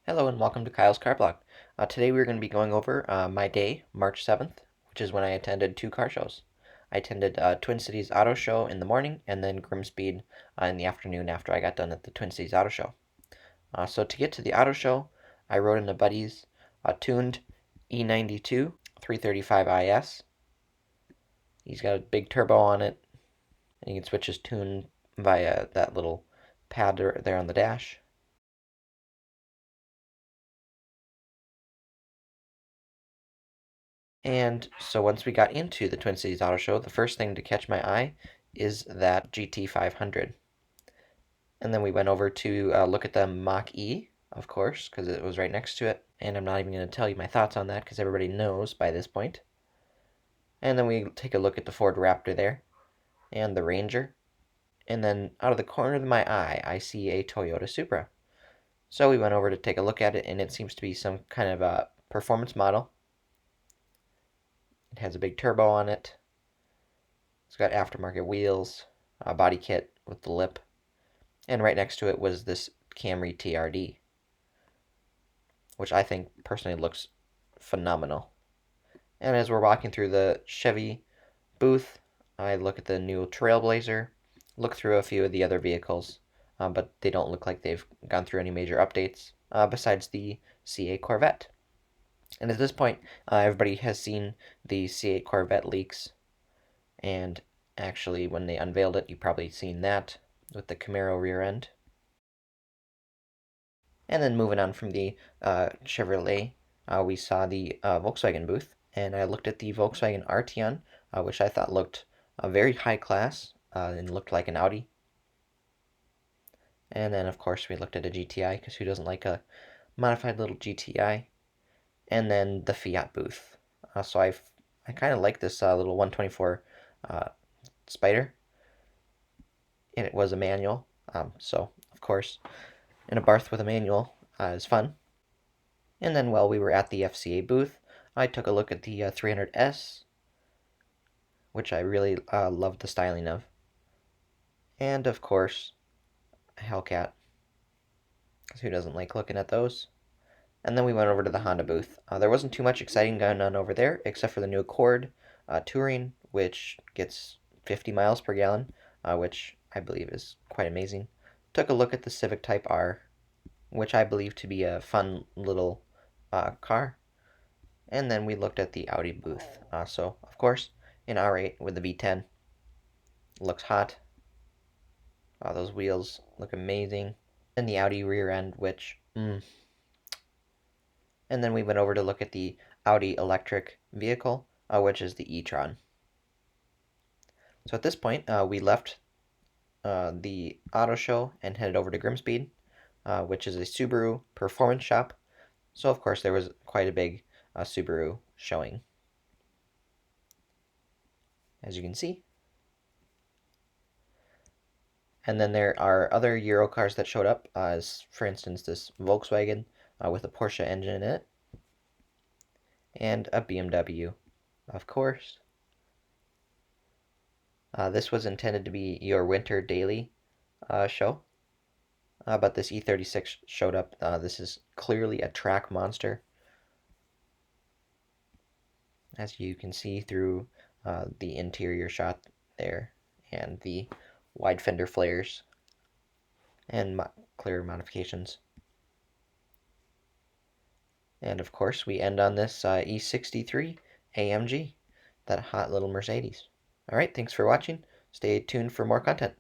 Hello and welcome to Kyle's Car Blog. Today we're going to be going over my day, March 7th, which is when I attended two car shows. I attended Twin Cities Auto Show in the morning and then Grimspeed in the afternoon after I got done at the Twin Cities Auto Show. So to get to the auto show, I rode in a buddy's tuned E92 335 IS. He's got a big turbo on it, and you can switch his tune via that little pad there on the dash. And so once we got into the Twin Cities Auto Show, the first thing to catch my eye is that GT500. And then we went over to look at the Mach E, of course, because it was right next to it. And I'm not even going to tell you my thoughts on that because everybody knows by this point. And then we take a look at the Ford Raptor there and the Ranger. And then out of the corner of my eye, I see a Toyota Supra. So we went over to take a look at it, and it seems to be some kind of a performance model. It has a big turbo on it. It's got aftermarket wheels, a body kit with the lip, and right next to it was this Camry TRD, which I think personally looks phenomenal. And as we're walking through the Chevy booth, I look at the new Trailblazer, look through a few of the other vehicles, but they don't look like they've gone through any major updates besides the C8 Corvette. And at this point, everybody has seen the C8 Corvette leaks, and actually when they unveiled it, you've probably seen that with the Camaro rear end. And then moving on from the Chevrolet, we saw the Volkswagen booth, and I looked at the Volkswagen Arteon, which I thought looked very high class and looked like an Audi. And then, of course, we looked at a GTI, because who doesn't like a modified little GTI? And then the Fiat booth. So I kind of like this little 124 Spider, and it was a manual. So, of course, in a Barth with a manual is fun. And then while we were at the FCA booth, I took a look at the 300S, which I really loved the styling of. And of course, Hellcat, because who doesn't like looking at those? And then we went over to the Honda booth. There wasn't too much exciting going on over there, except for the new Accord Touring, which gets 50 miles per gallon, which I believe is quite amazing. Took a look at the Civic Type R, which I believe to be a fun little car. And then we looked at the Audi booth. So, of course, an R8 with the V10. Looks hot. Those wheels look amazing. And the Audi rear end, which, And then we went over to look at the Audi electric vehicle, which is the e-tron. So at this point, we left the auto show and headed over to Grimspeed, which is a Subaru performance shop. So of course there was quite a big Subaru showing, as you can see. And then there are other Euro cars that showed up, as for instance this Volkswagen with a Porsche engine in it, and a BMW, of course. This was intended to be your winter daily show, but this E36 showed up. This is clearly a track monster, as you can see through the interior shot there, and the wide fender flares and clear modifications. And of course, we end on this E63 AMG, that hot little Mercedes. All right, thanks for watching. Stay tuned for more content.